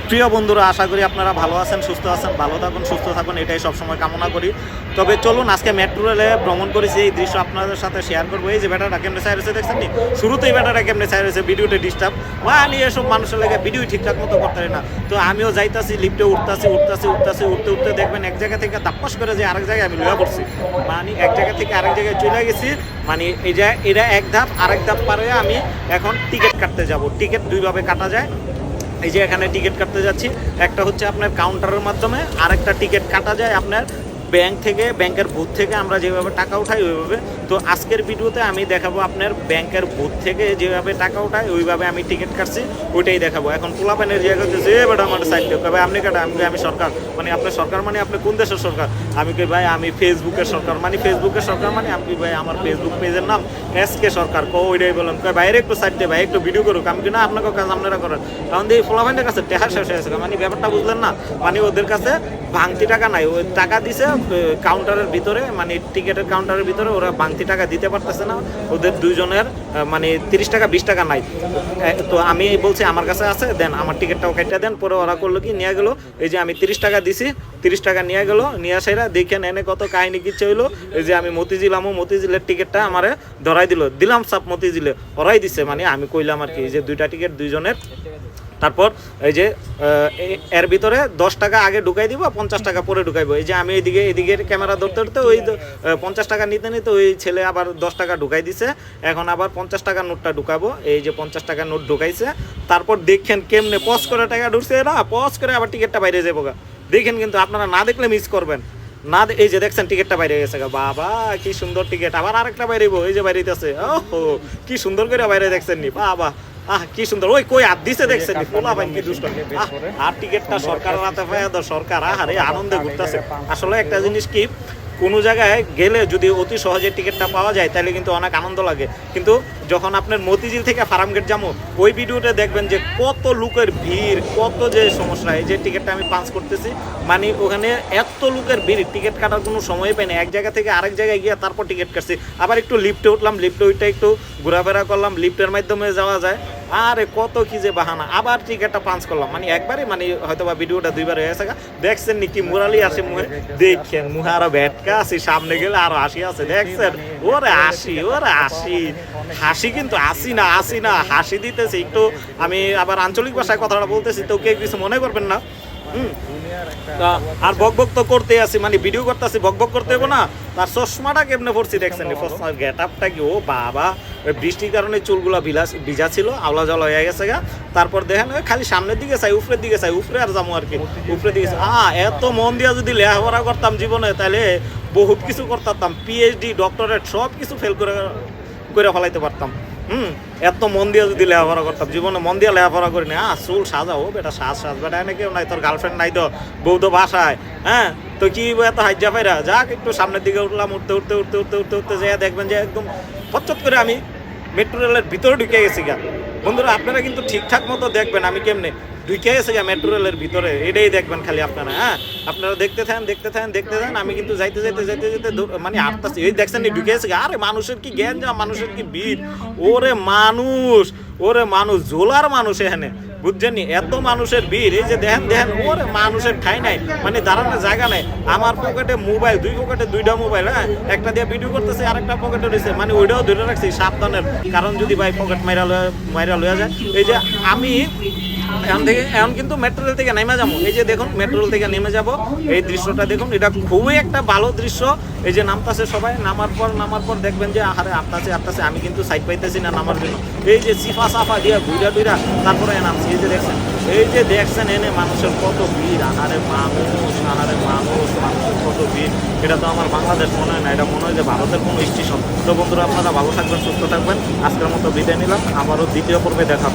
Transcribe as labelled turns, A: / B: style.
A: প্রিয় বন্ধুরা, আশা করি আপনারা ভালো আছেন, সুস্থ আছেন। ভালো থাকুন, সুস্থ থাকুন, এটাই সবসময় কামনা করি। তবে চলুন আজকে মেট্রো রেলে ভ্রমণ করেছি, এই দৃশ্য আপনাদের সাথে শেয়ার করবো। এই যে ব্যাটাটা কেমনে চাই রয়েছে দেখছেন নি, শুরুতেই ব্যাটাটা কেমনে চাই রয়েছে, ভিডিওতে ডিস্টার্ব মানে এসব মানুষের লেগে ভিডিও ঠিকঠাক মতো করতে পারি না। তো আমিও যাইতাছি, লিফটে উঠতে উঠতে দেখবেন এক জায়গা থেকে তাপ্পাস করে যে আরেক জায়গায় আমি লইয়া পড়ছি। মানে এক জায়গা থেকে আরেক জায়গায় চলে গেছি। মানে এই যে এটা এক ধাপ আরেক ধাপ পার হয়ে আমি এখন টিকিট কাটতে যাব। টিকিট দুইভাবে কাটা যায়। এই যে এখানে টিকিট কাটতে যাচ্ছি, একটা হচ্ছে আপনার কাউন্টারের মাধ্যমে, আরেকটা টিকিট কাটা যায় আপনার ব্যাংক থেকে, ব্যাংকের বুথ থেকে আমরা যেভাবে টাকা উঠাই ওইভাবে। তো আজকের ভিডিওতে আমি দেখাবো আপনার ব্যাংকের বুথ থেকে যেভাবে টাকা উঠায় ওইভাবে আমি টিকিট কাটছি, ওইটাই দেখাবো। এখন পোলাপানের জায়গা করতেছে, এ বেটা আমার সাইড দেখ ভাই, আপনি কাটা, আমি সরকার, মানে আপনার সরকার মানে আপনি কোন দেশের সরকার? আমি কি ভাই আমি ফেসবুকের সরকার, মানে ফেসবুকের সরকার মানে আমি ভাই আমার ফেসবুক পেজের নাম এসকে সরকার। ওইটাই বললাম, কয় বাইরে একটু সাইড দে ভাই, একটু ভিডিও করুক। আমি কি না, আপনাকে কাজ আপনারা করেন। কারণ এই পোলাপানের কাছে টেহা শেষ হয়েছে, মানে ব্যাপারটা বুঝলেন না। মানে ওদের কাছে ভাঙতি টাকা নাই, ওই টাকা দিছে কাউন্টারের ভিতরে, মানে টিকিটের কাউন্টারের ভিতরে, ওরা ভাঙতি টাকা দিতে পারতেছে না। ওদের দুইজনের মানে 30 টাকা 20 টাকা নাই। তো আমি বলছি আমার কাছে আছে, দেন আমার টিকিটটাও কেটে দেন। পরে ওরা করলো কি, নিয়ে গেলো। এই যে আমি 30 টাকা দিছি, 30 টাকা নিয়ে গেলো। নিয়ে আসাইরা দেখেন এনে কত কাহিনী কিচ্ছে হইলো। এই যে আমি মতিঝিলের টিকিটটা আমারে ধরাই দিলাম সাপ মতিঝিলে, ওরাই দিছে। মানে আমি কইলাম আর কি, যে দুইটা টিকিট দুইজনের। তারপর এই যে এর ভিতরে 10 টাকা আগে ঢুকাই দিব, 50 টাকা পরে ঢুকাইবো। এই যে আমি এদিকে ক্যামেরা ধরতে ওই 50 টাকা নিতে ওই ছেলে আবার 10 টাকা ঢুকাই দিছে। এখন আবার 50 টাকা নোটটা ঢুকাবো। এই যে 50 টাকা নোট ঢুকাইছে। তারপর দেখেন কেমনে পজ করে টাকা ঢুকছে না, পজ করে আবার টিকিটটা বাইরে যাবো গা। দেখেন, কিন্তু আপনারা না দেখলে মিস করবেন না। এই যে দেখছেন টিকিটটা বাইরে গেছে গা, বাবা কি সুন্দর টিকিট। আবার আরেকটা বাইরেবো, এই যে বাইরেছে, ও কি সুন্দর করে বাইরে দেখছেন নি, বাবা কি সুন্দর। ওই কই হাত দিছে দেখছেন, পোলা ভাই কি দুষ্ট। আর টিকিটটা সরকার রাতে পায়, সরকার আরে আনন্দে ঘুরতেছে। আসলে একটা জিনিস কি, কোনো জায়গায় গেলে যদি অতি সহজে টিকিটটা পাওয়া যায় তাহলে কিন্তু অনেক আনন্দ লাগে। কিন্তু যখন আপনার মতিঝিল থেকে ফার্মগেট যাবো, ওই ভিডিওতে দেখবেন যে কত লোকের ভিড়, কত যে সমস্যা। এই যে টিকিটটা আমি পাঞ্চ করতেছি, মানে ওখানে এত লোকের ভিড়, টিকিট কাটার কোনো সময় পাই না। এক জায়গা থেকে আরেক জায়গায় গিয়ে তারপর টিকিট কাটছি। আবার একটু লিফটে উঠলাম, লিফটে উঠে একটু ঘোরাফেরা করলাম, লিফটের মাধ্যমে যাওয়া যায়। আরে কত কি যে বাহানা, আবার টিকিটটা পাঞ্চ করলাম। মানে একবারে, মানে হয়তো বা ভিডিওটা দুইবার হয়ে গেছে। দেখছেন নাকি মুরালি আসে মুহে, দেখেন মুহে আরো ব্যাটকা আছে, সামনে গেলে আরো হাসি আছে। দেখছেন ওরে হাসি কিন্তু আসি না হাসি দিতেছে একটু। আমি আবার আঞ্চলিক ভাষায় কথাটা বলতেছি, তো কেউ কিছু মনে করবেন না। আর বকবক তো করতে আছি, মানে ভিডিও করতেছি, বকবক করতে হবো না। তার চশমাটা কেমনে পড়ছি দেখছেন, গেট আপটা কি, ও বাবা বৃষ্টির কারণে চুলগুলা ভিজা ছিল, আওলা জলা হয়ে গেছে গা। তারপর দেখেন খালি সামনের দিকে চাই, উপরের দিকে চাই, উপরে আর যাবো আর কি, উপরের দিকে। এত মন দিয়া যদি লেখাপড়া করতাম জীবনে, তাহলে বহুত কিছু করতাম, পিএইচডি ডক্টরেট সব কিছু ফেল করে ফেলাইতে পারতাম। এত মন দিয়ে যদি লেখাপড়া করতাম, জীবনে মন দিয়ে লেখাপড়া করি না। চুল সাজাও বেটা, সাজ বেটা, এনে কেউ নাই, তোর গার্লফ্রেন্ড নাই তো, বউ তো বাসায়, হ্যাঁ তো কি এত হাইজা পাইরা যাক। একটু সামনের দিকে উঠলাম, উঠতে যাইয়া দেখবেন যে একদম ফচত করে আমি মেট্রো রেলের ভিতরে ঢুকে গেছি গা। বন্ধুরা আপনারা কিন্তু ঠিকঠাক মতো দেখবেন আমি কেমনে ঢুকে গেছে গা মেট্রো রেলের ভিতরে, এটাই দেখবেন খালি আপনারা। আপনারা দেখতে থাকেন। আমি কিন্তু যাইতে মানে হাঁটতেছি, এই দেখছেন ঢুকে গেছে গা। আরে মানুষের কি জ্ঞান, মানুষের কি ভিড়, ওরে মানুষ ঝোলার মানুষ এখানে, বুঝছেন? এত মানুষের ভিড়, এই যে দেখেন ওরে মানুষের ঠাই নাই, মানে দাঁড়ানোর জায়গা নাই। আমার পকেটে মোবাইল, দুই পকেটে দুইটা মোবাইল, একটা দিয়ে ভিডিও করতেছে, আরেকটা পকেটে রয়েছে, মানে ওইটাও ধরে রাখছি সাবধানের, কারণ যদি ভাই পকেট মাইরা লইয়া যায়। এই যে আমি এখন কিন্তু মেট্রো রেল থেকে নেমে যাবো। এই যে দেখুন মেট্রো রেল থেকে নেমে যাব, এই দৃশ্যটা দেখুন, এটা খুবই একটা ভালো দৃশ্য। এই যে নামতাছে সবাই, নামার পর দেখবেন যে আহারে আটতাছে। আমি কিন্তু সাইড পাইতেছি না নামার জন্য। এই যে সাফা দিয়া ঘুরা তারপরে নামছি। এই যে দেখছেন এনে মানুষের কত ভিড়, আহারে মানুষের কত ভিড়। এটা তো আমার বাংলাদেশ মনে হয় না, এটা মনে হয় যে ভারতের কোনো স্টেশন। তো বন্ধুরা আপনারা ভালো থাকবেন, সুস্থ থাকবেন। আজকের মতো বিদায় নিলাম, আবারও দ্বিতীয় পর্বে দেখা।